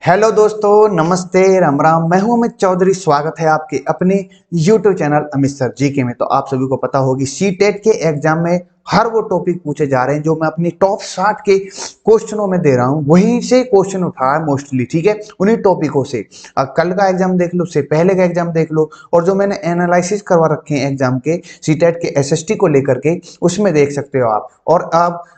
Hello दोस्तों, नमस्ते, राम राम। मैं हूं अमित चौधरी। स्वागत है आपके अपने YouTube channel Amit sir GK में। तो आप सभी को पता होगी सीटेट के एग्जाम में हर वो टॉपिक पूछे जा रहे हैं जो मैं अपनी टॉप 60 के क्वेश्चनों में दे रहा हूं, वहीं से क्वेश्चन उठा है मोस्टली। ठीक है, उन्हीं टॉपिकों से। कल का एग्जाम देख लो, उससे पहले का एग्जाम देख लो, और जो मैंने एनालिसिस करवा रखे हैं एग्जाम के सीटेट के एसएसटी को लेकर के, उसमें देख सकते हो आप। और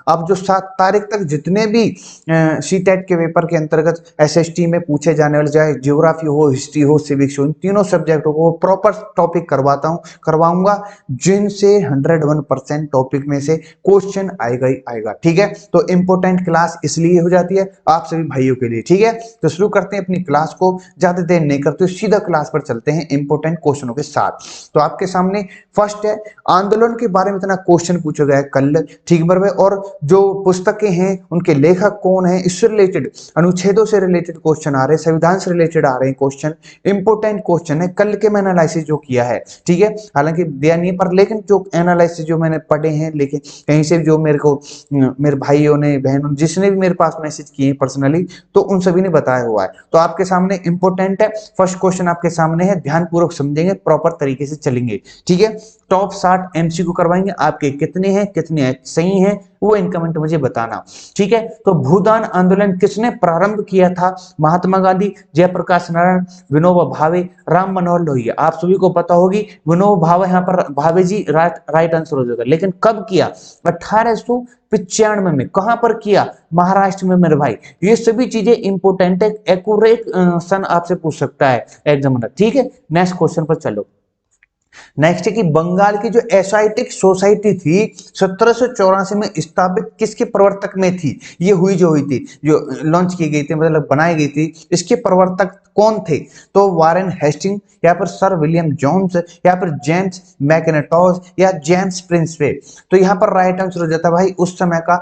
अब जो 7 तारीख तक जितने भी सीटेट के पेपर के अंतर्गत एसएसटी में पूछे जाने वाले, चाहे ज्योग्राफी हो, हिस्ट्री हो, सिविक्स हो, इन तीनों सब्जेक्टों को प्रॉपर टॉपिक करवाऊंगा, जिनसे 101% टॉपिक में से क्वेश्चन आएगा ही आएगा। ठीक है, तो इंपोर्टेंट क्लास इसलिए हो जाती है आप सभी भाइयों के लिए। ठीक है, तो शुरू करते हैं अपनी क्लास को, ज्यादा देर नहीं करते, सीधा क्लास पर चलते हैं इंपोर्टेंट क्वेश्चनों के साथ। तो आपके सामने फर्स्ट है, आंदोलन के बारे में इतना क्वेश्चन पूछा गया है कल। ठीक है, और जो पुस्तकें हैं उनके लेखक कौन है, इससे रिलेटेड, अनुच्छेदों से रिलेटेड क्वेश्चन आ रहे हैं, संविधान से रिलेटेड आ रहे हैं क्वेश्चन। इंपोर्टेंट क्वेश्चन है कल के मैं एनालिसिस जो किया है। ठीक है, हालांकि दिया नहीं पर, लेकिन जो एनालिसिस जो मैंने पढ़े हैं, लेकिन कहीं से जो मेरे को मेरे भाइयों ने, बहनों, जिसने भी मेरे पास मैसेज किए पर्सनली, तो उन सभी ने बताया हुआ है। तो आपके सामने इंपोर्टेंट है, फर्स्ट क्वेश्चन आपके सामने है, ध्यानपूर्वक समझेंगे, प्रॉपर तरीके से चलेंगे। ठीक है, टॉप 60 एमसीक्यू करवाएंगे, आपके कितने हैं, कितने सही हैं, वो इन कमेंट मुझे बताना। ठीक है, तो भूदान आंदोलन किसने प्रारंभ किया था? महात्मा गांधी, जयप्रकाश नारायण, विनोबा भावे, राम मनोहर लोहिया। आप सभी को पता होगी विनोबा भावे, यहाँ पर भावे जी राइट आंसर हो जाएगा। लेकिन कब किया? 1895 में। कहां पर किया? महाराष्ट्र में मेरे भाई। ये सभी चीजें इंपोर्टेंट है, एक्यूरेट सन आपसे पूछ सकता है एग्जामिनर। ठीक है, नेक्स्ट क्वेश्चन पर चलो। नेक्स्ट है कि बंगाल की जो एसाइटिक सोसाइटी थी 1784 में स्थापित किसके प्रवर्तक में थी? ये हुई थी, जो लॉन्च की गई थी, मतलब बनाई गई थी, इसके प्रवर्तक कौन थे? तो वारेन हेस्टिंग, या फिर सर विलियम जोन्स, या फिर जेम्स मैकनेटॉस, या जेम्स प्रिंसवे। तो यहाँ पर राइट आंसर हो जाता है भाई उस समय का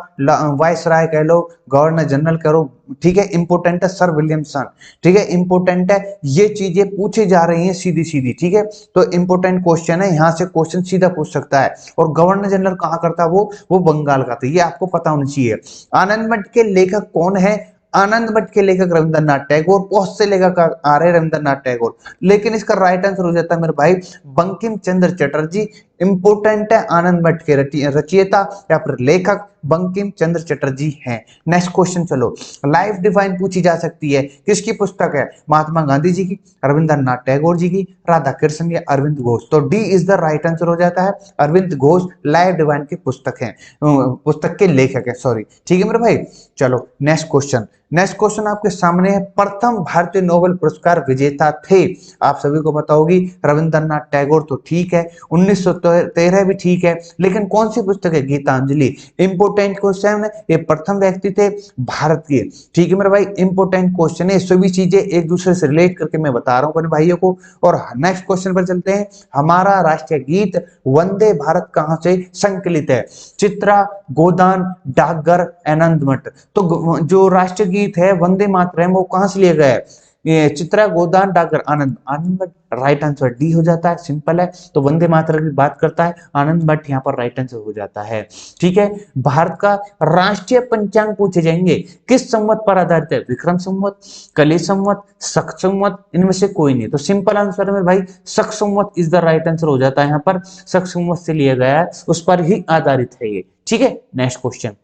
वाइस राय कह लो, गवर्नर जनरल करो। ठीक है, इंपोर्टेंट है सर विलियमसन। ठीक है, इंपोर्टेंट है, ये चीजें पूछी जा रही हैं सीधी सीधी। ठीक है, तो इंपोर्टेंट क्वेश्चन है, यहां से क्वेश्चन सीधा पूछ सकता है। और गवर्नर जनरल कहां करता है? वो बंगाल का था, ये आपको पता होना चाहिए। आनंद मठ के लेखक कौन है? आनंद मठ के लेखक रविंद्रनाथ टैगोर। बहुत से लेखक आ रहे हैं रविंद्रनाथ टैगोर, लेकिन इसका राइट आंसर हो जाता है मेरे भाई बंकिम चंद्र चटर्जी। इंपोर्टेंट है, आनंद मठ के रचयिता या फिर लेखक बंकिम चंद्र चटर्जी हैं। नेक्स्ट क्वेश्चन चलो। लाइफ डिवाइन पूछी जा सकती है, किसकी पुस्तक है? महात्मा गांधी जी की, रविंद्रनाथ टैगोर जी की, राधा कृष्ण, या अरविंद घोष। तो D is the right answer हो जाता है। अरविंद घोष लाइफ डिवाइन की पुस्तक है, पुस्तक के लेखक है, सॉरी। ठीक है मेरे भाई, चलो नेक्स्ट क्वेश्चन। नेक्स्ट क्वेश्चन आपके सामने है, प्रथम भारतीय नोबेल पुरस्कार विजेता थे? आप सभी को पता होगी रविंद्रनाथ टैगोर, तो ठीक है। 1913 भी ठीक है, लेकिन कौन सी पुस्तक है? गीतांजलि। इंपोर्टेंट क्वेश्चन है, ये प्रथम व्यक्ति थे भारत के। ठीक है मेरे भाई, इंपोर्टेंट क्वेश्चन है, सभी चीजें एक दूसरे से रिलेट करके मैं बता रहा हूं अपने भाइयों को। और नेक्स्ट क्वेश्चन पर चलते हैं। हमारा राष्ट्रीय गीत वंदे भारत कहां से संकलित है? चित्रा, गोदान, डाकघर, आनंद मठ। तो जो राष्ट्रीय गीत है वंदे मातरम, वो कहां से लिया गया है? ये चित्रा, गोदान, डाकघर, आनंद मठ। राइट आंसर डी हो जाता है, सिंपल है। तो वंदे मातरम की बात करता है, आनंद मठ यहाँ पर राइट आंसर हो जाता है। ठीक है, भारत का राष्ट्रीय पंचांग पूछे जाएंगे, किस संवत पर आधारित है? विक्रम संवत, कली संवत, शक संवत, इनमें से कोई नहीं। तो सिंपल आंसर है भाई शक संवत इज द राइट आंसर हो जाता है। यहाँ पर शक संवत से लिया गया है, उस पर ही आधारित है ये। ठीक है, नेक्स्ट क्वेश्चन।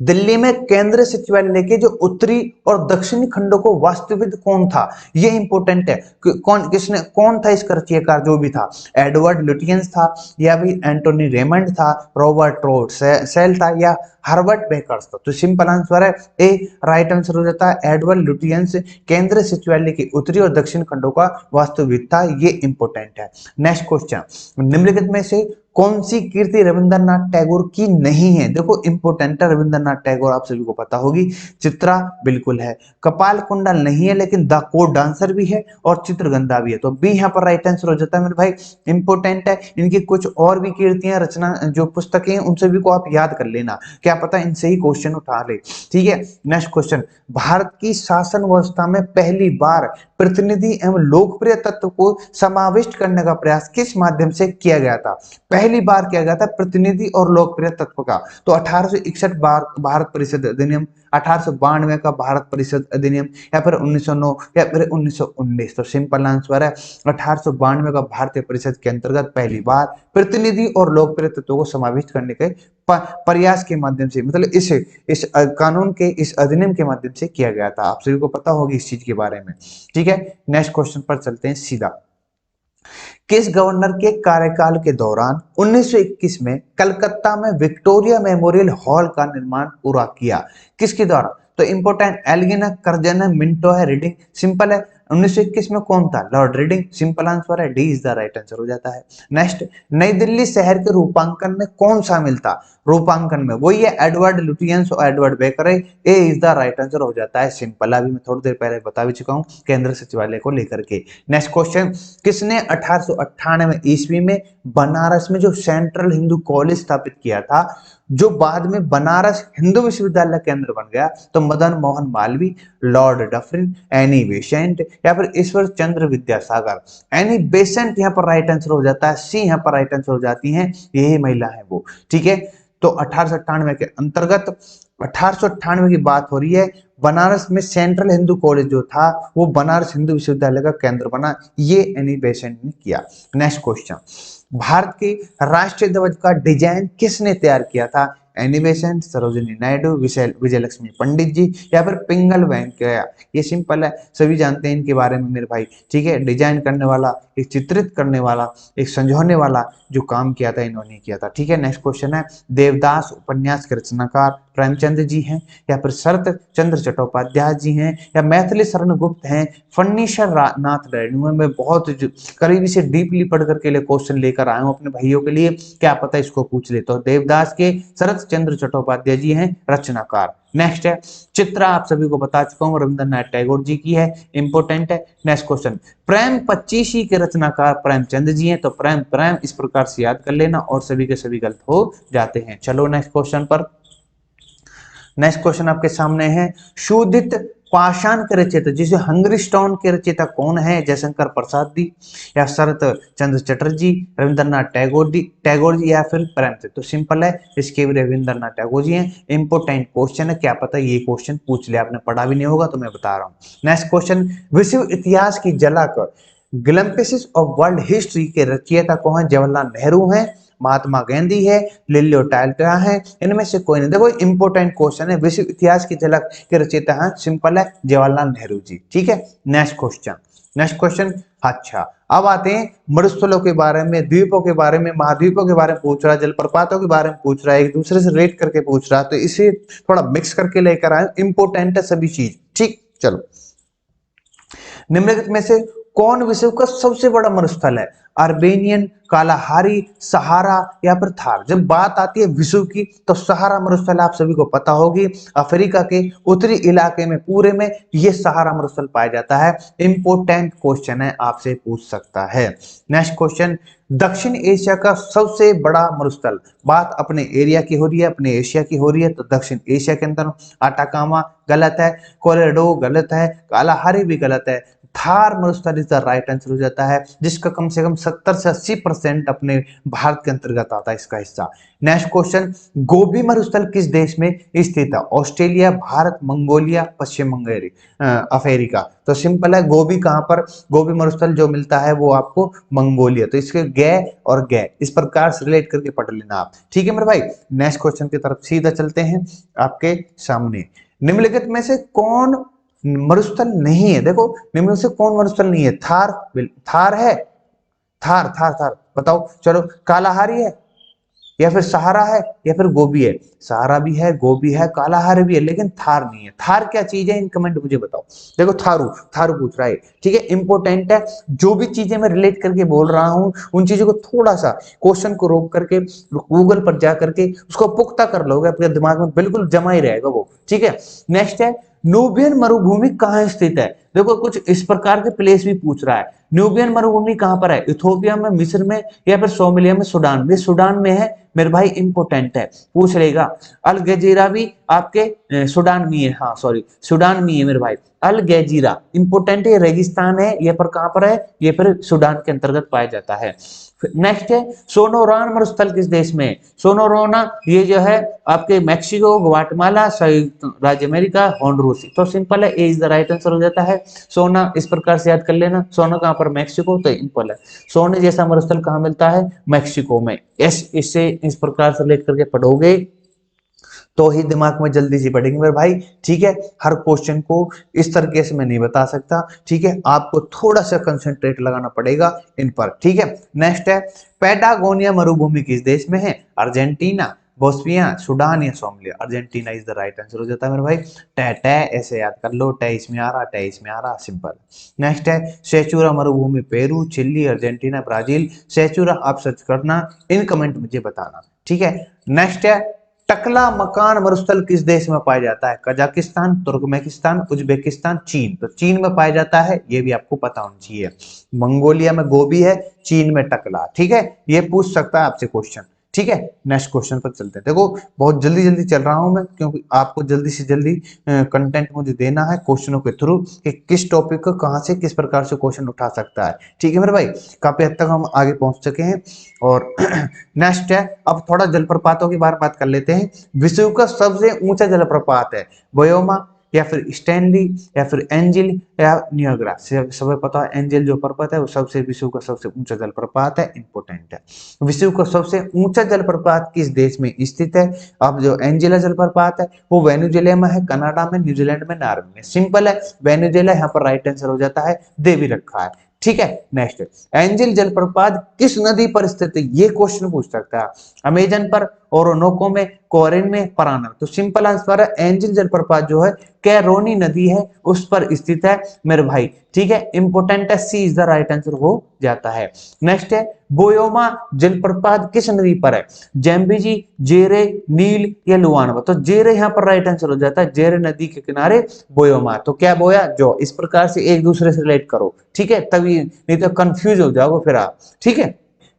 दिल्ली में केंद्रीय सचिवालय के जो उत्तरी और दक्षिणी खंडों को वास्तुविद कौन था? ये इंपोर्टेंट है, कौन था इसका रचयिता जो भी था? एडवर्ड लुटियंस था, या भी एंटोनी रेमंड था, रॉबर्ट रोड सेल था, या हर्बर्ट बेकर्स था? तो सिंपल आंसर है ए, राइट आंसर हो जाता है एडवर्ड लुटियंस। केंद्रीय सचिवालय के उत्तरी और दक्षिण खंडों का वास्तुविद था, ये इंपोर्टेंट है। Next question. निम्नलिखित में से कौन सी कीर्ति रविंद्रनाथ टैगोर की नहीं है? देखो इंपोर्टेंट है, रविंद्रनाथ टैगोर आप सभी को पता होगी। चित्रा बिल्कुल है, कपाल कुंडल नहीं है, लेकिन द कोड डांसर भी है, और चित्रगंधा भी है। तो बी यहाँ पर राइट आंसर हो जाता है मेरे भाई। इंपोर्टेंट है, इनकी कुछ और भी कीर्तियां, रचना, जो पुस्तकें हैं, उन सभी को आप याद कर लेना, क्या पता इनसे ही क्वेश्चन उठा ले। ठीक है, नेक्स्ट क्वेश्चन। भारत की शासन व्यवस्था में पहली बार प्रतिनिधि एवं लोकप्रिय तत्व को समाविष्ट करने का प्रयास किस माध्यम से किया गया था? पहली बार किया गया था प्रतिनिधि और लोकप्रिय तत्व का? तो 1861 भारत परिषद अधिनियम, 1892 का भारत परिषद अधिनियम, या फिर 1909 या फिर 1919? तो सिंपल आंसर है 1892 का भारतीय परिषद के अंतर्गत पहली बार प्रतिनिधि और लोकप्रिय तत्वों को समाविष्ट करने के प्रयास के माध्यम से, मतलब इस कानून के, इस अधिनियम के माध्यम से किया गया था। आप सभी को पता होगी इस चीज के बारे में। ठीक है, नेक्स्ट क्वेश्चन पर चलते हैं सीधा। किस गवर्नर के कार्यकाल के दौरान 1921 में कलकत्ता में विक्टोरिया मेमोरियल हॉल का निर्माण पूरा किया? किसके द्वारा? तो इंपोर्टेंट, एल्गिन है, कर्जन है, मिंटो है, रीडिंग? सिंपल है, 1921 में कौन था? Lord reading. सिंपल आंसर है D is the right answer हो जाता है। नेक्स्ट, नई दिल्ली शहर के रूपांकन में कौन शामिल था? रूपांकन में वही है एडवर्ड लुटियंस और एडवर्ड बेकर है, ए इज द राइट आंसर हो जाता है। सिंपल, अभी मैं थोड़ी देर पहले बता भी चुका हूं केंद्र सचिवालय को लेकर के। नेक्स्ट क्वेश्चन, किसने 1898 ईस्वी में बनारस में जो सेंट्रल हिंदू कॉलेज स्थापित किया था, जो बाद में बनारस हिंदू विश्वविद्यालय केंद्र बन गया? तो Madan Mohan Malviya, Lord Dufferin, Annie Besant, या फिर ईश्वर चंद्र विद्यासागर? एनी बेसेंट यहाँ पर राइट आंसर हो जाता है, सी यहाँ पर राइट आंसर हो जाती है, यही महिला है वो। ठीक है, तो 1898 के अंतर्गत, 1898 की बात हो रही है, बनारस में सेंट्रल हिंदू कॉलेज जो था वो बनारस हिंदू विश्वविद्यालय का केंद्र बना, ये एनी बेसेंट ने किया। नेक्स्ट क्वेश्चन, भारत के राष्ट्रीय ध्वज का डिजाइन किसने तैयार किया था? एनी बेसेंट, सरोजिनी नायडू, विजय लक्ष्मी पंडित जी, या फिर पिंगल वेंकैया? ये सिंपल है, सभी जानते हैं इनके बारे में मेरे भाई। ठीक है, डिजाइन करने वाला, एक चित्रित करने वाला, एक संजोने वाला जो काम किया था इन्होंने किया था। ठीक है, नेक्स्ट क्वेश्चन है, देवदास उपन्यास के रचनाकार प्रेमचंद जी हैं, या फिर शरत चंद्र चट्टोपाध्याय जी हैं, या मैथिली शरण गुप्त हैं, फर्नीचर नाथ रेणु? मैं बहुत करीबी से डीपली पढ़ करके लिए क्वेश्चन लेकर आया हूं अपने भाइयों के लिए, क्या पता इसको पूछ ले। तो देवदास के शरत चंद्र चट्टोपाध्याय जी हैं रचनाकार। नेक्स्ट है, चित्रा आप सभी को बता चुका हूं रविंद्रनाथ टैगोर जी की है, इंपोर्टेंट है। नेक्स्ट क्वेश्चन, प्रेम पच्चीसी के रचनाकार प्रेमचंद जी हैं, तो प्रेम प्रेम इस प्रकार से याद कर लेना और सभी के सभी गलत हो जाते हैं। चलो नेक्स्ट क्वेश्चन पर। नेक्स्ट क्वेश्चन आपके सामने है, शोधित पाषाण के रचयिता, जिसे हंगरी स्टोन के रचयिता कौन है? जयशंकर प्रसाद जी, या शरत चंद्र चटर्जी, रविंद्रनाथ टैगोर जी, या फिर प्रेमचंद? तो सिंपल है, इसके भी रविंद्रनाथ टैगोर जी हैं। इंपोर्टेंट क्वेश्चन है, क्या पता ये क्वेश्चन पूछ ले, आपने पढ़ा भी नहीं होगा तो मैं बता रहा हूँ। नेक्स्ट क्वेश्चन, विश्व इतिहास की झलक ग्लिम्पसेस ऑफ वर्ल्ड हिस्ट्री के रचयिता कौन है? जवाहरलाल नेहरू हैं, महात्मा गांधी है, लिलियो टाल्टा है, इनमें से कोई नहीं। देखो इंपोर्टेंट क्वेश्चन है, विश्व इतिहास की झलक के रचयिता है, सिंपल है, जवाहरलाल नेहरू जी। ठीक है, नेक्स्ट क्वेश्चन। अच्छा, अब आते हैं मरुस्थलों के बारे में, द्वीपों के बारे में, महाद्वीपों के बारे में पूछ रहा है, जलप्रपातों के बारे में पूछ रहा है, एक दूसरे से रेट करके पूछ रहा है, तो इसे थोड़ा मिक्स करके लेकर आए, इंपोर्टेंट है सभी चीज। ठीक, चलो, निम्नलिखित में से कौन विश्व का सबसे बड़ा मरुस्थल है? अर्मेनियन, कालाहारी, सहारा, या फिर थार? जब बात आती है विश्व की तो सहारा मरुस्थल आप सभी को पता होगी, अफ्रीका के उत्तरी इलाके में पूरे में ये सहारा मरुस्थल पाया जाता है। इंपोर्टेंट क्वेश्चन है, आपसे पूछ सकता है। नेक्स्ट क्वेश्चन, दक्षिण एशिया का सबसे बड़ा मरुस्थल, बात अपने एरिया की हो रही है, अपने एशिया की हो रही है, तो दक्षिण एशिया के अंदर अटाकामा गलत है, कोलोराडो गलत है, कालाहारी भी गलत है, थार मरुस्थल इज द राइट आंसर हो जाता है, जिसका कम से कम 70 से 80% अपने भारत के अंतर्गत आता है इसका हिस्सा। नेक्स्ट क्वेश्चन, गोबी मरुस्थल किस देश में स्थित है? ऑस्ट्रेलिया, भारत, मंगोलिया, पश्चिम अफ्रीका? तो सिंपल है, गोबी कहां पर, गोबी मरुस्थल जो मिलता है वो आपको मंगोलिया, तो इसके गे और गे इस प्रकार से रिलेट करके पढ़ लेना आप। ठीक है मेरे भाई, नेक्स्ट क्वेश्चन की तरफ सीधा चलते हैं आपके सामने। निम्नलिखित में से कौन मरुस्थल नहीं है? देखो, निम्न से कौन मरुस्थल नहीं है? थार है, थार बताओ। चलो, कालाहारी है, या फिर सहारा है, या फिर गोबी है? सहारा भी है, गोबी है, कालाहारी भी है, लेकिन थार नहीं है। थार क्या चीज है, इन कमेंट मुझे बताओ। देखो, थारू पूछ रहा है। ठीक है, इंपोर्टेंट है, जो भी चीजें मैं रिलेट करके बोल रहा हूं उन चीजों को थोड़ा सा क्वेश्चन को रोक करके गूगल पर जा करके उसको पुख्ता कर लोगे, अपने दिमाग में बिल्कुल जमा ही रहेगा वो। ठीक है, नेक्स्ट है, नूबियन मरुभूमि कहाँ स्थित है? देखो कुछ इस प्रकार के प्लेस भी पूछ रहा है। न्यूबियन मरुभूमि कहाँ पर है? इथोपिया में, मिस्र में, या फिर सोमालिया में, सूडान में। सूडान में है मेरे भाई, इंपोर्टेंट है, पूछ लेगा। अल गजीरा भी आपके सूडान में है, हाँ सॉरी सूडान में है मेरे भाई। अल गजीरा इंपोर्टेंट है, रेगिस्तान है, ये पर कहाँ पर है? ये पर सूडान के अंतर्गत पाया जाता है। नेक्स्ट है सोनोरान मरुस्थल किस देश में है? सोनोराना ये जो है आपके मैक्सिको, ग्वाटेमाला, संयुक्त राज्य अमेरिका, होंडुरास। तो सिंपल है, ए इज द राइट आंसर हो जाता है। सोना इस प्रकार से याद कर लेना, सोना कहाँ पर? मैक्सिको। तो सिंपल है, सोने जैसा मरुस्थल कहाँ मिलता है? मैक्सिको में। इससे इस प्रकार से लेकर करके पढ़ोगे तो ही दिमाग में जल्दी से पढ़ेंगे मेरे भाई, ठीक है। हर क्वेश्चन को इस तरीके से मैं नहीं बता सकता, ठीक है, आपको थोड़ा सा कंसंट्रेट लगाना पड़ेगा इन पर, ठीक है। नेक्स्ट है पैटागोनिया मरुभूमि किस देश में है? अर्जेंटीना, बोस्निया, सूडान या Somalia. Argentina is the right answer हो जाता है मेरे भाई। टे टे ऐसे याद कर लो, टे इसमें आ रहा, टे इसमें आ रहा, सिंपल। नेक्स्ट है सेचुरा मरुभूमि Peru, Chile, Argentina, Brazil. Sechura आप सर्च करना, इन कमेंट मुझे बताना, ठीक है। नेक्स्ट है टकला मकान मरुस्थल किस देश में पाया जाता है? कजाकिस्तान, तुर्कमेनिस्तान, उज्बेकिस्तान, चीन। तो चीन में पाया जाता है, ये भी आपको पता होना चाहिए। मंगोलिया में गोबी है, चीन में टकला, ठीक है। ये पूछ सकता है आपसे क्वेश्चन, ठीक है। नेक्स्ट क्वेश्चन पर चलते हैं। देखो बहुत जल्दी जल्दी चल रहा हूं मैं, क्योंकि आपको जल्दी से जल्दी कंटेंट मुझे देना है क्वेश्चनों के थ्रू कि किस टॉपिक को कहां से किस प्रकार से क्वेश्चन उठा सकता है, ठीक है मेरे भाई। काफी हद तक हम आगे पहुंच चुके हैं। और नेक्स्ट है, अब थोड़ा जलप्रपातों की बात कर लेते हैं। विश्व का सबसे ऊंचा जलप्रपात है वयोमा, या फिर स्टैनली, या फिर एंजिल, या नियाग्रा। सबसे पता है एंजिल जो पर्वत है वो सबसे विश्व का सबसे ऊंचा जलप्रपात है, इंपोर्टेंट है। विश्व का सबसे ऊंचा जलप्रपात किस देश में स्थित है? अब जो एंजिला जलप्रपात है वो वेनेजुएला में है, कनाडा में, न्यूजीलैंड में, नॉर्वे में। सिंपल है, वेनेजुएला यहाँ पर राइट आंसर हो जाता है, दे भी रखा है, ठीक है। नेक्स्ट, एंजिल जलप्रपात किस नदी पर स्थित है? ये क्वेश्चन पूछ सकता है। अमेजन पर, ओरोनोको में, कोरिन में, पराना। तो सिंपल आंसर है एंजिल जलप्रपात जो है कैरोनी नदी है उस पर स्थित है मेरे भाई, ठीक है। इंपोर्टेंट है, सी इज द राइट आंसर हो जाता है। नेक्स्ट है बोयोमा जलप्रपात किस नदी पर है? जैम्बिजी, जेरे, नील या लुआनवा। तो जेरे यहाँ पर राइट आंसर हो जाता है, जेरे नदी के किनारे बोयोमा। तो क्या बोया जो, इस प्रकार से एक दूसरे से रिलेट करो, ठीक है, तभी नहीं तो कंफ्यूज हो जाओगे फिर आप, ठीक है।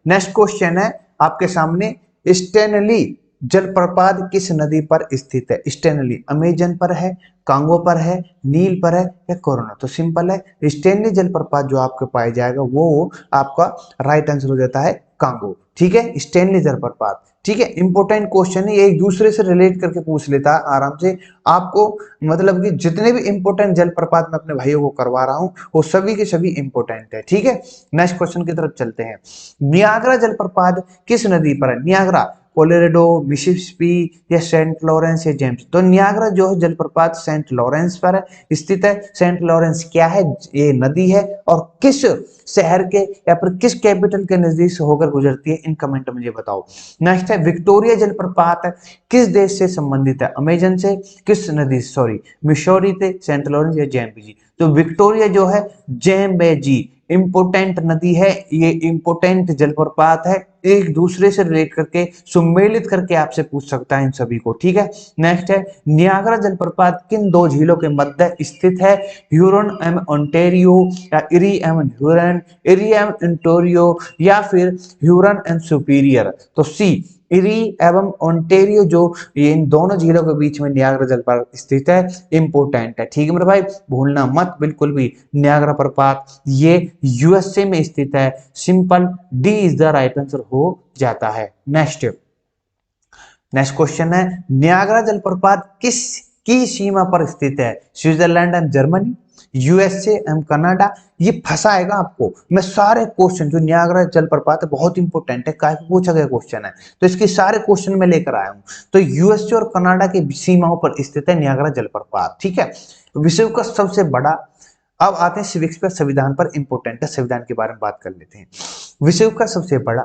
नेक्स्ट क्वेश्चन है आपके सामने, स्टेनली जलप्रपात किस नदी पर स्थित है? स्टेनली अमेजन पर है, कांगो पर है, नील पर है, या कोरोना। तो सिंपल है, स्टेनली जलप्रपात जो आपको पाया जाएगा वो आपका राइट आंसर हो जाता है कांगो, ठीक है। स्टेनली जलप्रपात, ठीक है। इंपोर्टेंट क्वेश्चन है, एक दूसरे से रिलेट करके पूछ लेता है आराम से आपको, मतलब कि जितने भी इंपोर्टेंट जलप्रपात मैं अपने भाइयों को करवा रहा हूं वो सभी के सभी इंपोर्टेंट है, ठीक है। नेक्स्ट क्वेश्चन की तरफ चलते हैं। नियाग्रा जलप्रपात किस नदी पर है? नियाग्रा कोलोराडो, मिसिसिपी, या सेंट लॉरेंस, या जेम्स। तो नियाग्रा जो है जलप्रपात सेंट लॉरेंस पर स्थित है। सेंट लॉरेंस क्या है? ये नदी है, और किस शहर के या फिर किस कैपिटल के नजदीक से होकर गुजरती है, इन कमेंट में मुझे बताओ। नेक्स्ट है विक्टोरिया जलप्रपात किस देश से संबंधित है? अमेजन से, किस नदी, सॉरी मिशोरी से, सेंट लॉरेंस, या जैम्बेजी। तो विक्टोरिया जो है जैम्बेजी इंपोर्टेंट नदी है, ये इंपोर्टेंट जलप्रपात है, एक दूसरे से रिलेट करके सुमेलित करके आपसे पूछ सकता है इन सभी को, ठीक है। नेक्स्ट है नियाग्रा जलप्रपात किन दो झीलों के मध्य स्थित है? ह्यूरन एवं ओंटारियो, या इरी एवं ह्यूरन, इरी एवं ओंटारियो, या फिर ह्यूरन एंड सुपीरियर। तो सी इरी एवं ओंटारियो जो ये इन दोनों झीलों के बीच में नियाग्रा जलप्रपात स्थित है, इंपोर्टेंट है, ठीक है मेरे भाई, भूलना मत बिल्कुल भी। नियाग्रा प्रपात ये यूएसए में स्थित है, simple D is the right answer हो जाता है। नेक्स्ट क्वेश्चन है नियाग्रा जलप्रपात किस की सीमा पर स्थित है? Switzerland and Germany, USA and Canada. ये फंसाएगा आपको, मैं सारे क्वेश्चन जो नियाग्रा जलप्रपात है बहुत इंपॉर्टेंट है, काफी पूछा गया क्वेश्चन है, तो इसके सारे क्वेश्चन में लेकर आया हूं। तो यूएसए और कनाडा की सीमाओं पर स्थित है नियाग्रा जलप्रपात, ठीक है। विश्व का सबसे बड़ा, अब आते हैं सिविक्स पर, संविधान पर, इंपोर्टेंट है, संविधान के बारे में बात कर लेते हैं। विश्व का सबसे बड़ा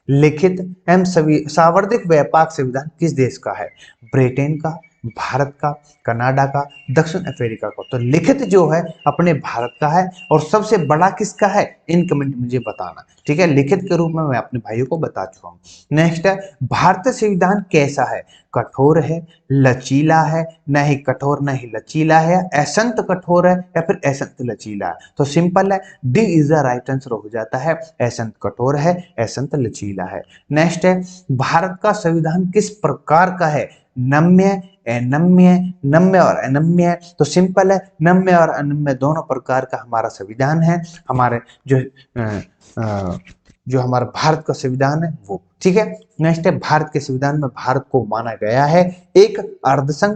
लिखित एवं सार्वत्रिक व्यापक संविधान किस देश का है? ब्रिटेन का, भारत का, कनाडा का, दक्षिण अफ्रीका का? तो लिखित जो है अपने भारत का है। और सबसे बड़ा किसका है, इन कमेंट मुझे बताना, ठीक है। लिखित के रूप में मैं अपने भाइयों को बता चुका हूँ। नेक्स्ट है, भारतीय संविधान कैसा है? कठोर है, लचीला है, न ही कठोर न ही लचीला है, असंत कठोर है या फिर असंत लचीला है? तो सिंपल है, D is the right answer हो जाता है, असंत कठोर है, असंत लचीला है। नेक्स्ट है, भारत का संविधान किस प्रकार का है? नम्य, अनम्य, नम्य और अनम्य है? तो सिंपल है, नम्य और अनम्य दोनों प्रकार का हमारा संविधान है। हमारे जो जो हमारा भारत का संविधान है वो, ठीक है। नेक्स्ट है, भारत के संविधान में भारत को माना गया है एक अर्धसंघ,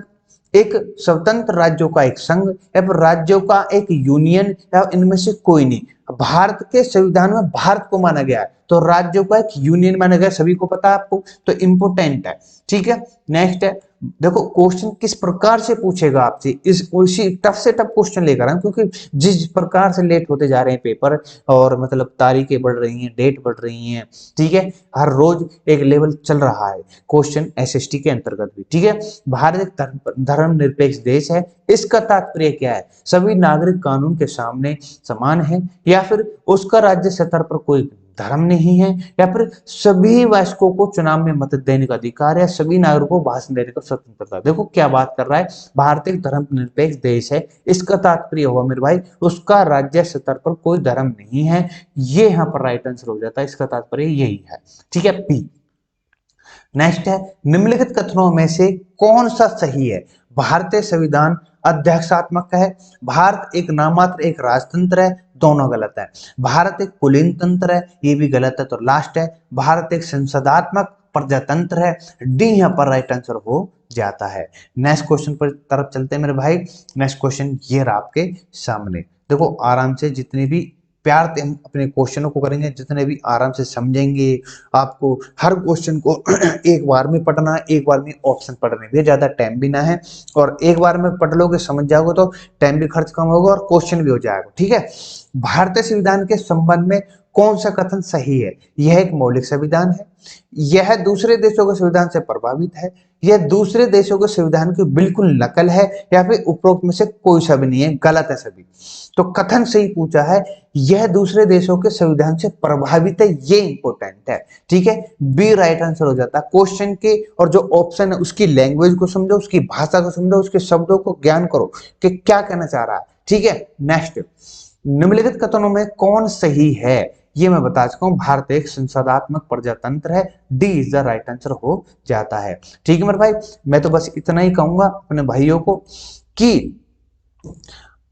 एक स्वतंत्र राज्यों का एक संघ, या फिर राज्यों का एक यूनियन, या इनमें से कोई नहीं। भारत के संविधान में भारत को माना गया है तो राज्यों का एक यूनियन माना गया, सभी को पता है आपको, तो इंपोर्टेंट है, ठीक है। नेक्स्ट है, देखो क्वेश्चन किस प्रकार से पूछेगा आपसे, इस उसी टफ से टफ क्वेश्चन लेकर आए, क्योंकि जिस प्रकार से लेट होते जा रहे हैं पेपर, और मतलब तारीखें बढ़ रही हैं, डेट बढ़ रही हैं, ठीक है, हर रोज एक लेवल चल रहा है क्वेश्चन एसएसटी के अंतर्गत भी, ठीक है। भारत एक धर्मनिरपेक्ष देश है, इसका तात्पर्य क्या है? सभी नागरिक कानून के सामने समान है, या फिर उसका राज्य स्तर पर कोई धर्म नहीं है, या फिर सभी वयस्कों को चुनाव में मत देने का अधिकार है, सभी नागरिकों को भाषण देने का स्वतंत्रता। देखो क्या बात कर रहा है, भारत एक धर्मनिरपेक्ष देश है, इसका तात्पर्य हुआ मेरे भाई उसका राज्य स्तर पर कोई धर्म नहीं है। ये यहाँ पर राइट आंसर हो जाता है, इसका तात्पर्य यही है, ठीक है, पी। नेक्स्ट है, निम्नलिखित कथनों में से कौन सा सही है? भारतीय संविधान अध्यक्षात्मक है, भारत एक नाममात्र एक राजतंत्र है, दोनों गलत है। भारत एक कुलीन तंत्र है, ये भी गलत है। तो लास्ट है, भारत एक संसदात्मक प्रजातंत्र है, डी यहाँ पर राइट आंसर हो जाता है। नेक्स्ट क्वेश्चन पर तरफ चलते हैं मेरे भाई। नेक्स्ट क्वेश्चन ये रहा आपके सामने, देखो आराम से, जितने भी प्यार से हम अपने क्वेश्चनों को करेंगे, जितने भी आराम से समझेंगे, आपको हर क्वेश्चन को एक बार में पढ़ना है, एक बार में ऑप्शन पढ़ने भी, ज्यादा टाइम भी ना है, और एक बार में पढ़ लोगे समझ जाओगे तो टाइम भी खर्च कम होगा और क्वेश्चन भी हो जाएगा, ठीक है। भारतीय संविधान के संबंध में कौन सा कथन सही है? यह एक मौलिक संविधान है, यह दूसरे देशों के संविधान से प्रभावित है, यह दूसरे देशों के संविधान की बिल्कुल नकल है, या फिर उपरोक्त में से कोई सा भी नहीं है, गलत है सभी। तो कथन सही पूछा है, यह दूसरे देशों के संविधान से प्रभावित है, ये इंपॉर्टेंट है, ठीक है। बी राइट आंसर हो जाता है। क्वेश्चन के और जो ऑप्शन है उसकी लैंग्वेज को समझो, उसकी भाषा को समझो, उसके शब्दों को ज्ञान करो कि क्या कहना चाह रहा है, ठीक है। नेक्स्ट, निम्नलिखित कथनों में कौन सही है? ये मैं बता चुका हूं, भारत एक संसदात्मक प्रजातंत्र है, D is the right answer हो जाता है, ठीक है मेरे भाई। मैं तो बस इतना ही कहूंगा अपने भाइयों को कि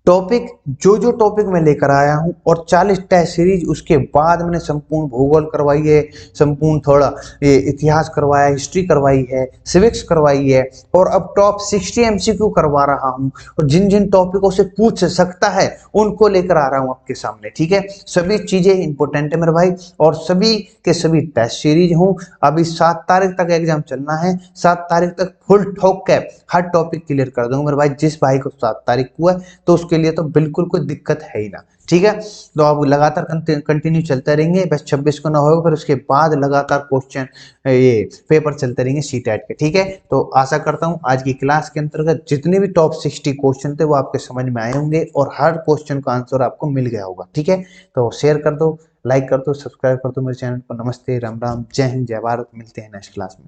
टॉपिक जो टॉपिक मैं लेकर आया हूं, और 40 टेस्ट सीरीज, उसके बाद मैंने संपूर्ण भूगोल करवाई है, संपूर्ण थोड़ा इतिहास करवाया, हिस्ट्री करवाई है, सिविक्स करवाई है, और अब टॉप 60 एमसीक्यू करवा रहा हूं, और जिन जिन टॉपिकों से पूछ सकता है उनको लेकर आ रहा हूं आपके सामने, ठीक है। सभी चीजें इंपॉर्टेंट है मेरे भाई, और सभी के सभी टेस्ट सीरीज हूं। अभी 7 तारीख तक एग्जाम चलना है, 7 तारीख तक फुल ठोक के हर टॉपिक क्लियर कर दूंगा मेरे भाई। जिस भाई को 7 तारीख को है तो उसके लिए तो बिल्कुल कोई दिक्कत है ही ना, ठीक है। तो आप लगातार कंटिन्यू चलते रहेंगे, बस 26 को ना होगा, फिर उसके बाद लगातार क्वेश्चन ये पेपर चलते रहेंगे सीटेट के, ठीक है। तो आशा करता हूं आज की क्लास के अंतर्गत जितने भी टॉप 60 क्वेश्चन थे वो आपके समझ में आए होंगे, और हर क्वेश्चन का आंसर आपको मिल गया होगा, ठीक है। तो शेयर कर दो, लाइक कर दो, सब्सक्राइब कर दो मेरे चैनल को। नमस्ते, राम राम, जय हिंद, जय भारत। मिलते हैं नेक्स्ट क्लास में।